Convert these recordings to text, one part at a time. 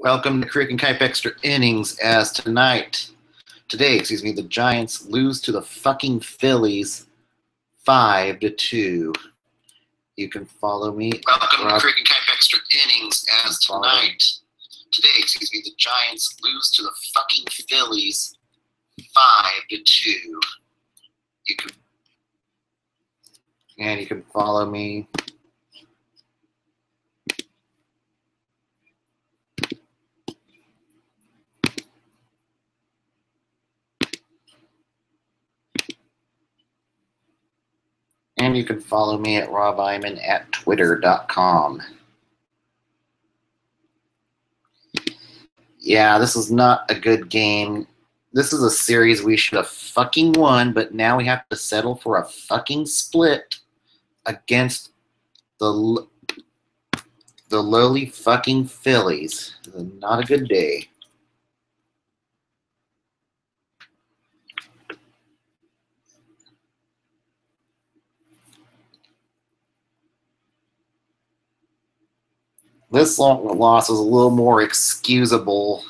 Welcome to Kruk and Kuip Extra Innings. Today, the Giants lose to the fucking Phillies 5-2. You can follow me. Welcome to Kruk and Kuip Extra Innings. Today, the Giants lose to the fucking Phillies 5-2. You can follow me. And you can follow me at robiman@twitter.com. Yeah, this is not a good game. This is a series we should have fucking won, but now we have to settle for a fucking split against the lowly fucking Phillies. Not a good day. This loss was a little more excusable.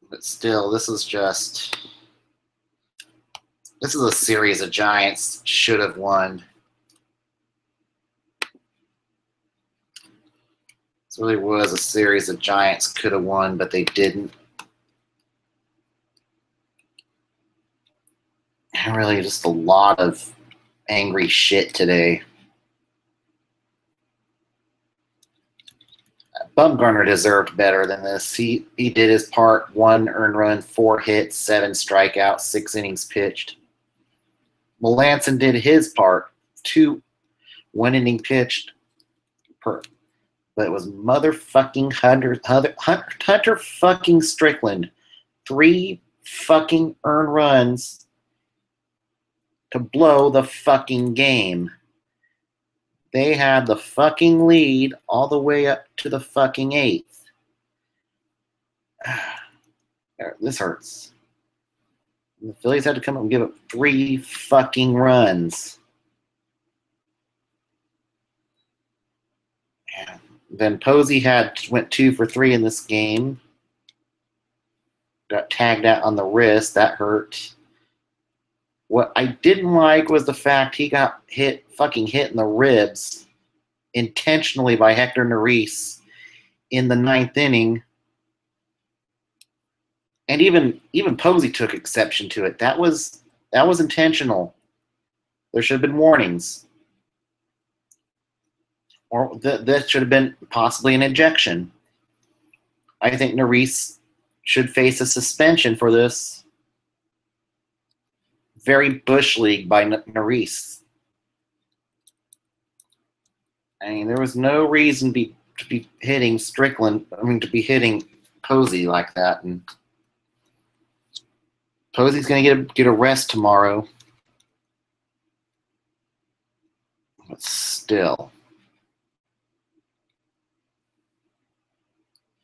But still, this is a series the Giants should have won. This really was a series the Giants could have won, but they didn't. And really just a lot of angry shit today. Bumgarner deserved better than this. He did his part. 1 earned run, 4 hits, 7 strikeouts, 6 innings pitched. Melanson did his part. 1 inning pitched but it was motherfucking Hunter fucking Strickland. 3 fucking earned runs to blow the fucking game. They had the fucking lead all the way up to the fucking 8th. This hurts. The Phillies had to come up and give up 3 fucking runs. And then Posey went 2 for 3 in this game. Got tagged out on the wrist. That hurt. What I didn't like was the fact he got fucking hit in the ribs intentionally by Hector Neris in the 9th inning. And even Posey took exception to it. That was intentional. There should have been warnings. Or that should have been possibly an ejection. I think Neris should face a suspension for this. Very Bush League by Neris. I mean, there was no reason to be hitting Strickland. I mean, to be hitting Posey like that. And Posey's going to get a rest tomorrow. But still.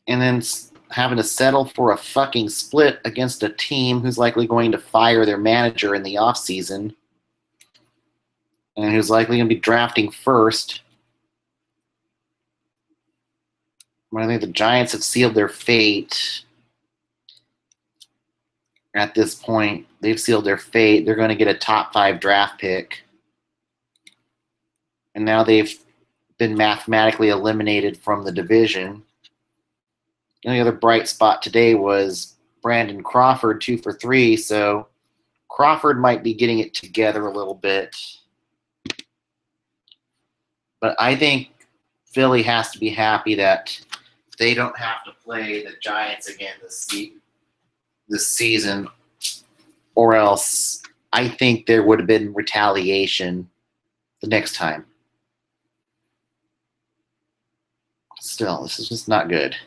And then having to settle for a fucking split against a team who's likely going to fire their manager in the offseason and who's likely going to be drafting first. I think the Giants have sealed their fate at this point. They've sealed their fate. They're going to get a top 5 draft pick. And now they've been mathematically eliminated from the division. The only other bright spot today was Brandon Crawford, 2 for 3. So Crawford might be getting it together a little bit. But I think Philly has to be happy that they don't have to play the Giants again this season, or else I think there would have been retaliation the next time. Still, this is just not good.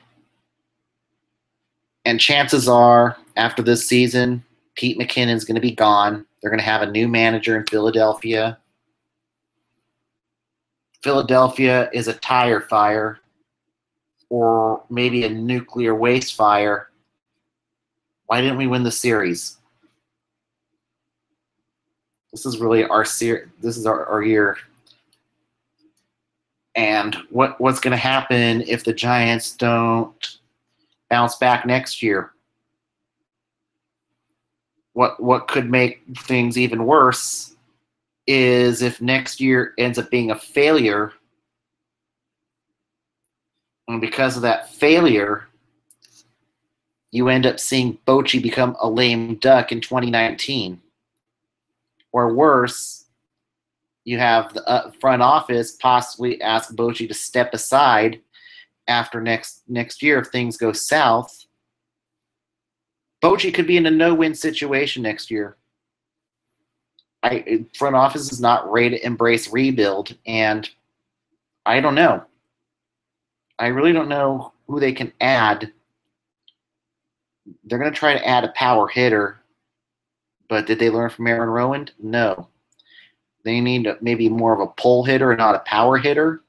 And chances are, after this season, Pete McKinnon's going to be gone. They're going to have a new manager in Philadelphia. Philadelphia is a tire fire, or maybe a nuclear waste fire. Why didn't we win the series? This is really our this is our year. And what's going to happen if the Giants don't bounce back next year? What could make things even worse is if next year ends up being a failure, and because of that failure, you end up seeing Bochy become a lame duck in 2019. Or worse, you have the front office possibly ask Bochy to step aside after next year if things go south. Bochy could be in a no-win situation next year. Front office is not ready to embrace rebuild, and I don't know. I really don't know who they can add. They're going to try to add a power hitter, but did they learn from Aaron Rowand? No. They need maybe more of a pull hitter, not a power hitter.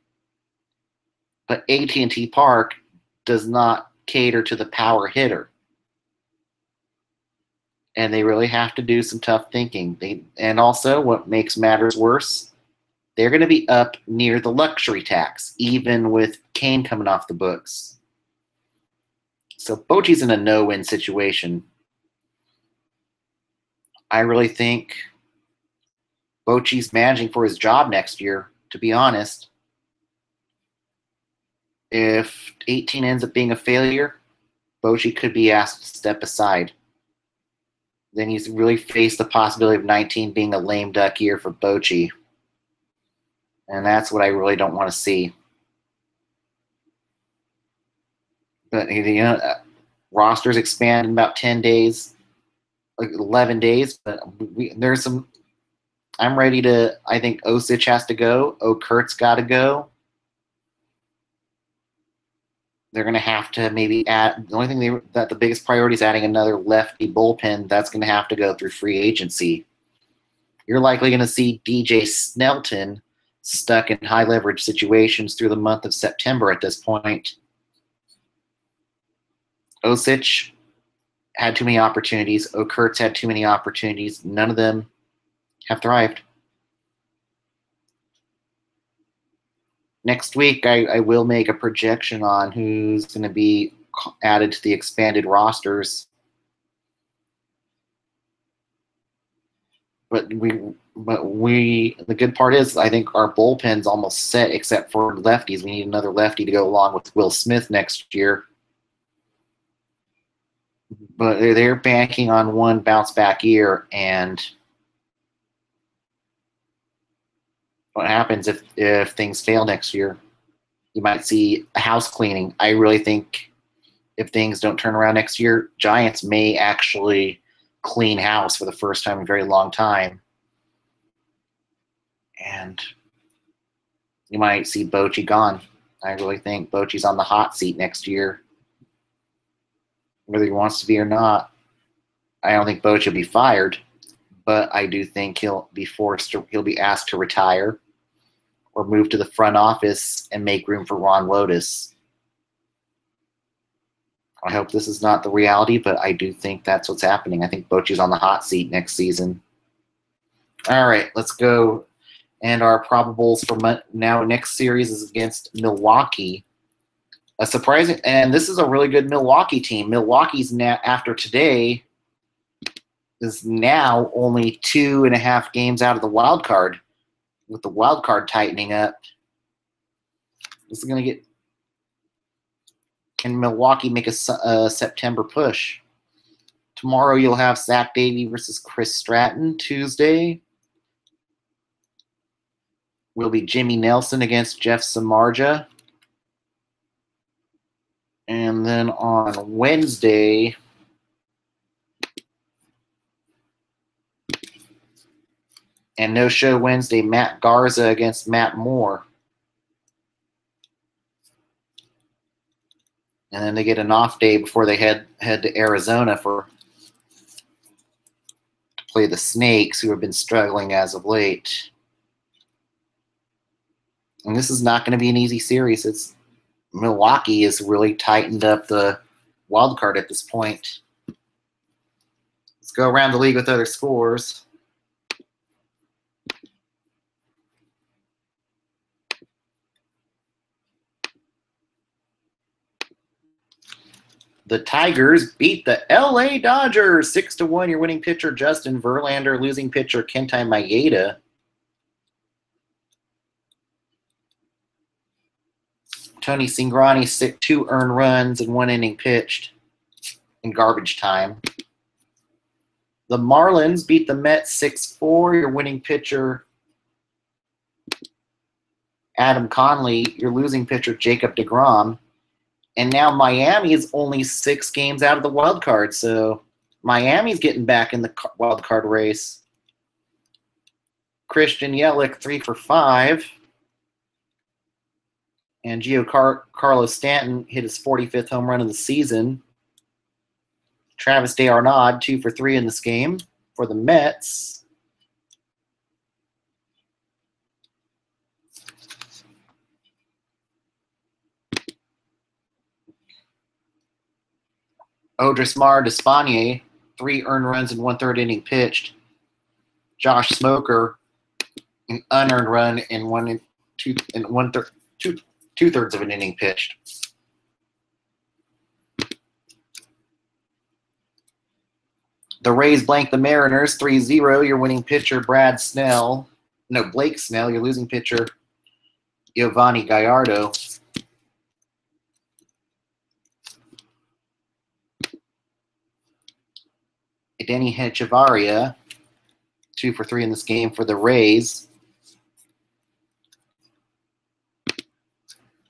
But AT&T Park does not cater to the power hitter. And they really have to do some tough thinking. And also, what makes matters worse, they're going to be up near the luxury tax, even with Kane coming off the books. So Bochy's in a no-win situation. I really think Bochy's managing for his job next year, to be honest. If 18 ends up being a failure, Bochy could be asked to step aside. Then he's really faced the possibility of 19 being a lame duck year for Bochy. And that's what I really don't want to see. But rosters expand in about 10 days, like 11 days. But there's some. I'm ready to. I think Osich has to go. Okurt's got to go. They're going to have to maybe add. The only thing that the biggest priority is adding another lefty bullpen. That's going to have to go through free agency. You're likely going to see DJ Snelton stuck in high leverage situations through the month of September at this point. Osich had too many opportunities. Okurt's had too many opportunities. None of them have thrived. Next week, I will make a projection on who's going to be added to the expanded rosters. But the good part is I think our bullpen's almost set except for lefties. We need another lefty to go along with Will Smith next year. But they're banking on one bounce back year, and what happens if things fail next year? You might see a house cleaning. I really think if things don't turn around next year, Giants may actually clean house for the first time in a very long time. And you might see Bochy gone. I really think Bochy's on the hot seat next year, whether he wants to be or not. I don't think Bochy will be fired, but I do think he'll be asked to retire or move to the front office and make room for Ron Lotus. I hope this is not the reality, but I do think that's what's happening. I think Bochy's on the hot seat next season. All right, let's go. And our probables for now next series is against Milwaukee. A surprising, and this is a really good Milwaukee team. Milwaukee's now, after today, is now only 2.5 games out of the wild card. With the wild card tightening up, this is going to get. Can Milwaukee make a September push? Tomorrow you'll have Zach Davey versus Chris Stratton. Tuesday will be Jimmy Nelson against Jeff Samardzija. And then on Wednesday, and no show Wednesday, Matt Garza against Matt Moore. And then they get an off day before they head to Arizona to play the Snakes, who have been struggling as of late. And this is not going to be an easy series. Milwaukee has really tightened up the wild card at this point. Let's go around the league with other scores. The Tigers beat the LA Dodgers 6-1. Your winning pitcher, Justin Verlander. Losing pitcher, Kenta Maeda. Tony Cingrani, 2 earned runs in 1 inning pitched in garbage time. The Marlins beat the Mets 6-4. Your winning pitcher, Adam Conley. Your losing pitcher, Jacob deGrom. And now Miami is only 6 games out of the wild card, so Miami's getting back in the wild card race. Christian Yelich, 3 for 5. And Giancarlo Stanton hit his 45th home run of the season. Travis d'Arnaud, 2 for 3 in this game for the Mets. Odrismar Despaigne, 3 earned runs in 1/3 inning pitched. Josh Smoker, an unearned run in 2/3 of an inning pitched. The Rays blank the Mariners 3-0. Your winning pitcher, Blake Snell. Your losing pitcher, Giovanni Gallardo. Denny Hechavarria, 2 for 3 in this game for the Rays.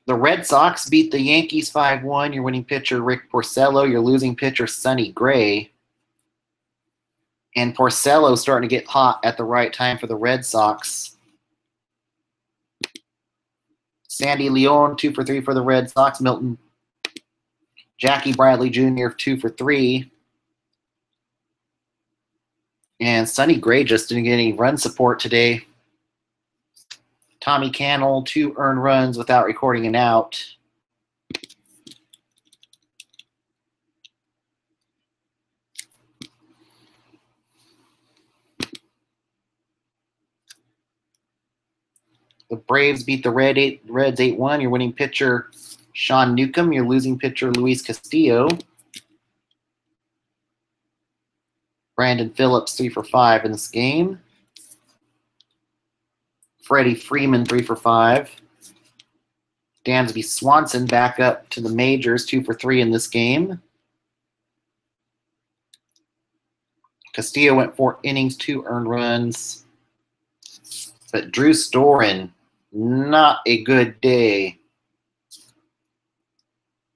The Red Sox beat the Yankees 5-1. Your winning pitcher, Rick Porcello. Your losing pitcher, Sonny Gray. And Porcello starting to get hot at the right time for the Red Sox. Sandy Leon, 2 for 3 for the Red Sox. Jackie Bradley Jr., 2 for 3. And Sonny Gray just didn't get any run support today. Tommy Cannell, 2 earned runs without recording an out. The Braves beat the Reds 8-1. Your winning pitcher, Sean Newcomb. Your losing pitcher, Luis Castillo. Brandon Phillips, 3 for 5 in this game. Freddie Freeman, 3 for 5. Dansby Swanson back up to the majors, 2 for 3 in this game. Castillo went 4 innings, 2 earned runs. But Drew Storen, not a good day.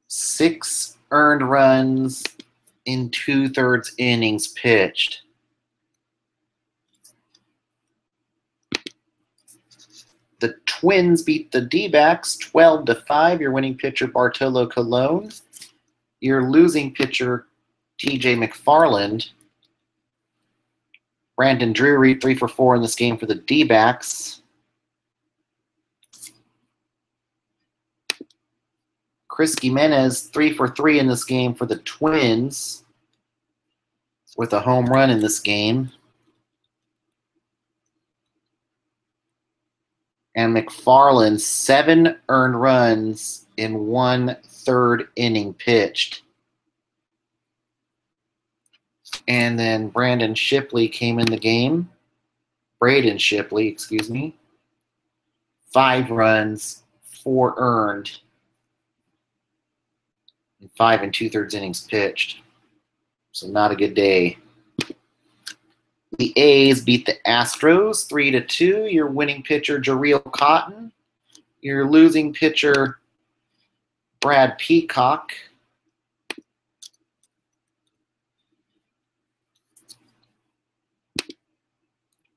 6 earned runs in 2/3 innings pitched. The Twins beat the D-backs 12-5. Your winning pitcher, Bartolo Colon. Your losing pitcher, TJ McFarland. Brandon Drury, 3 for 4 in this game for the D-backs. Chris Gimenez, 3 for 3 in this game for the Twins, with a home run in this game. And McFarland, 7 earned runs in 1/3 inning pitched. And then Braden Shipley came in the game. 5 runs, 4 earned, and 5 2/3 innings pitched. So not a good day. The A's beat the Astros 3-2. Your winning pitcher, Jarrell Cotton. Your losing pitcher, Brad Peacock.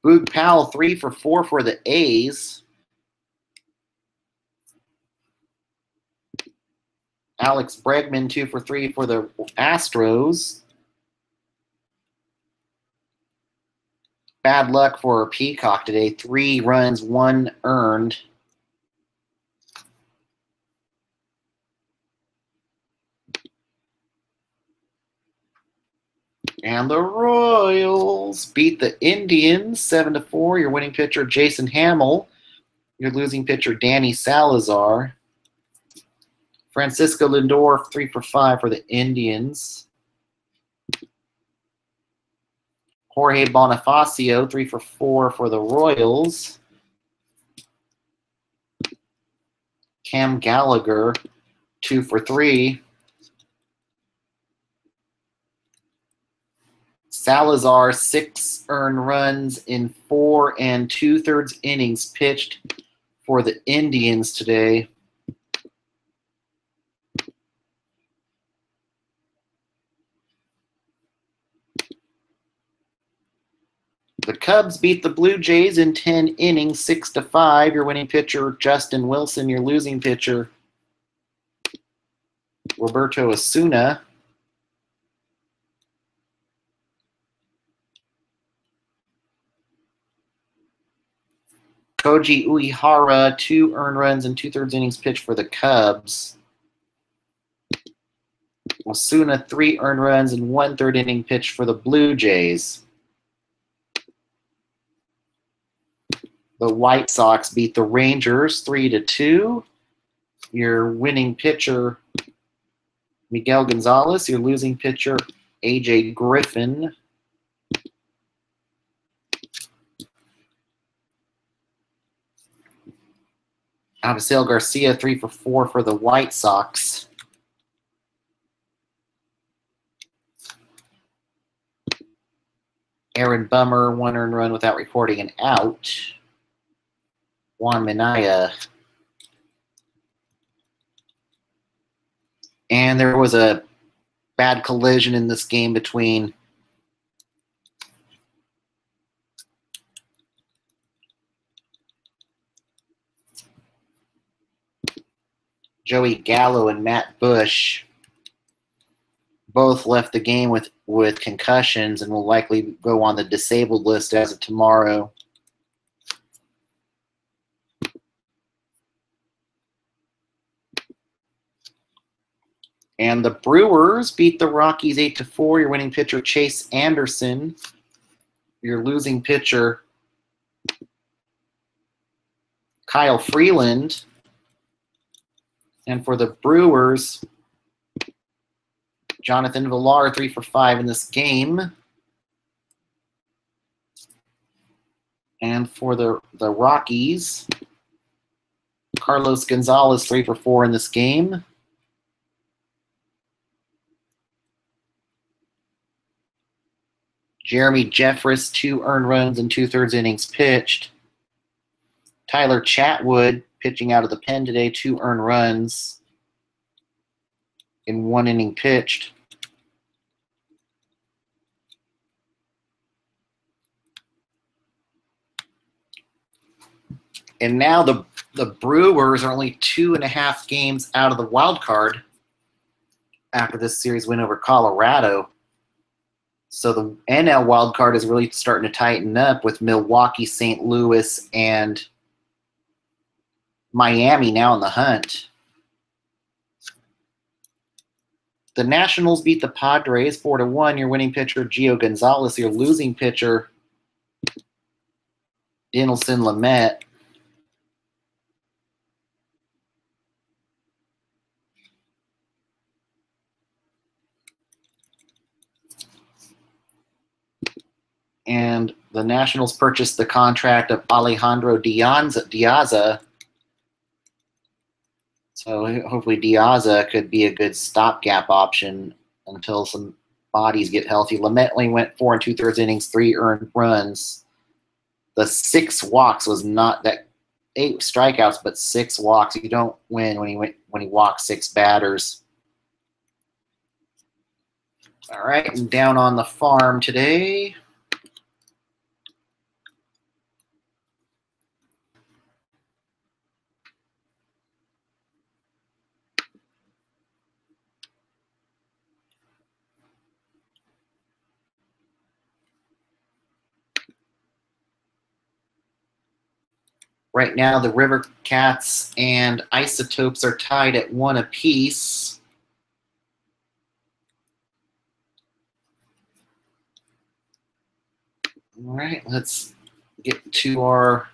Boog Powell, 3 for 4 for the A's. Alex Bregman, 2 for 3 for the Astros. Bad luck for Peacock today. 3 runs, 1 earned. And the Royals beat the Indians 7-4. Your winning pitcher, Jason Hamill. Your losing pitcher, Danny Salazar. Francisco Lindor, 3 for 5 for the Indians. Jorge Bonifacio, 3 for 4 for the Royals. Cam Gallagher, 2 for 3. Salazar, 6 earned runs in 4 2/3 innings pitched for the Indians today. The Cubs beat the Blue Jays in 10 innings, 6-5. Your winning pitcher, Justin Wilson. Your losing pitcher, Roberto Osuna. Koji Uehara, 2 earned runs and 2/3 innings pitched for the Cubs. Osuna, 3 earned runs and 1/3 inning pitched for the Blue Jays. The White Sox beat the Rangers 3-2. Your winning pitcher, Miguel Gonzalez. Your losing pitcher, AJ Griffin. Abisail Garcia, 3 for 4 for the White Sox. Aaron Bummer, 1 earned run without recording an out. Juan Minaya. And there was a bad collision in this game between Joey Gallo and Matt Bush. Both left the game with concussions and will likely go on the disabled list as of tomorrow. And the Brewers beat the Rockies 8-4. Your winning pitcher, Chase Anderson. Your losing pitcher, Kyle Freeland. And for the Brewers, Jonathan Villar, 3 for 5 in this game. And for the Rockies, Carlos Gonzalez, 3 for 4 in this game. Jeremy Jeffress, 2 earned runs and 2/3 innings pitched. Tyler Chatwood, pitching out of the pen today, 2 earned runs in 1 inning pitched. And now the Brewers are only 2.5 games out of the wild card after this series win over Colorado. So the NL wild card is really starting to tighten up with Milwaukee, St. Louis, and Miami now in the hunt. The Nationals beat the Padres 4-1. Your winning pitcher, Gio Gonzalez. Your losing pitcher, Dinelson Lamet. And the Nationals purchased the contract of Alejandro Diaza. So hopefully Diaza could be a good stopgap option until some bodies get healthy. Lamet only went 4 2/3 innings, 3 earned runs. The 6 walks was not that 8 strikeouts, but 6 walks. You don't win when he walks 6 batters. All right, and down on the farm today. Right now, the River Cats and Isotopes are tied at 1 apiece. All right, let's get to our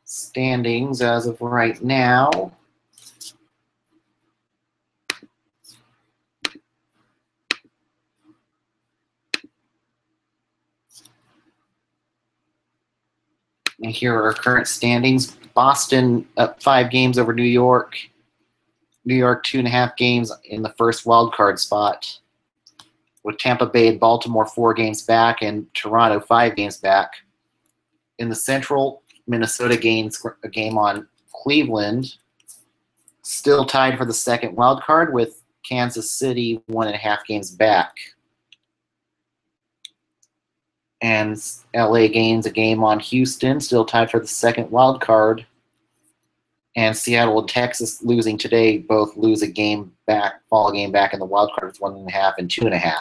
standings as of right now. And here are our current standings. Boston up 5 games over New York. New York 2.5 games in the first wild card spot. With Tampa Bay and Baltimore 4 games back and Toronto 5 games back. In the Central, Minnesota gains a game on Cleveland. Still tied for the second wild card with Kansas City 1.5 games back. And LA gains a game on Houston, still tied for the second wild card. And Seattle and Texas losing today, both lose a game back, fall a game back in the wild card with 1.5 and 2.5.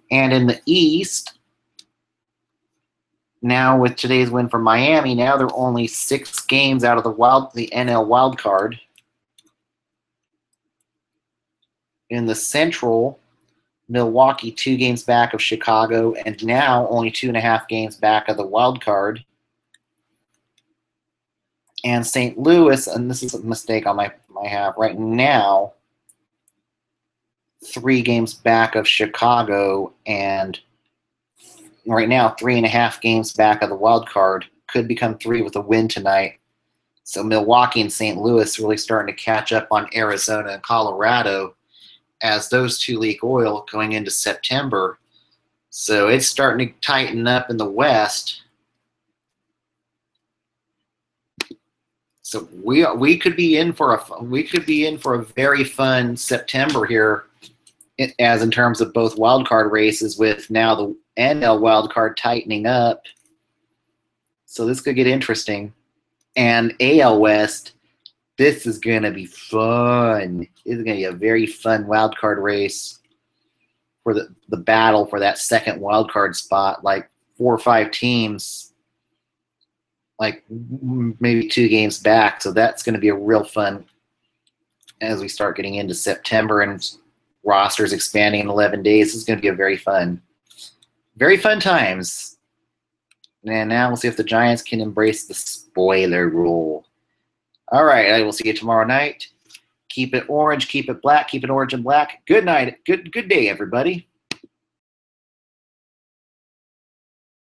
And in the East, now with today's win for Miami, now they're only 6 games out of the NL wild card. In the Central, Milwaukee 2 games back of Chicago, and now only 2.5 games back of the wild card. And St. Louis, and this is a mistake on my half, right now 3 games back of Chicago, and right now 3.5 games back of the wild card. Could become 3 with a win tonight. So Milwaukee and St. Louis really starting to catch up on Arizona and Colorado, as those 2 leak oil going into September. So it's starting to tighten up in the West. So we could be in for a very fun September here, as in terms of both wild card races, with now the NL wild card tightening up. So this could get interesting. And AL West, this is going to be fun. This is going to be a very fun wild card race for the battle for that second wild card spot. Like 4 or 5 teams, like maybe 2 games back. So that's going to be a real fun as we start getting into September and rosters expanding in 11 days. This is going to be a very fun times. And now we'll see if the Giants can embrace the spoiler rule. All right, I will see you tomorrow night. Keep it orange, keep it black, keep it orange and black. Good night. Good day, everybody.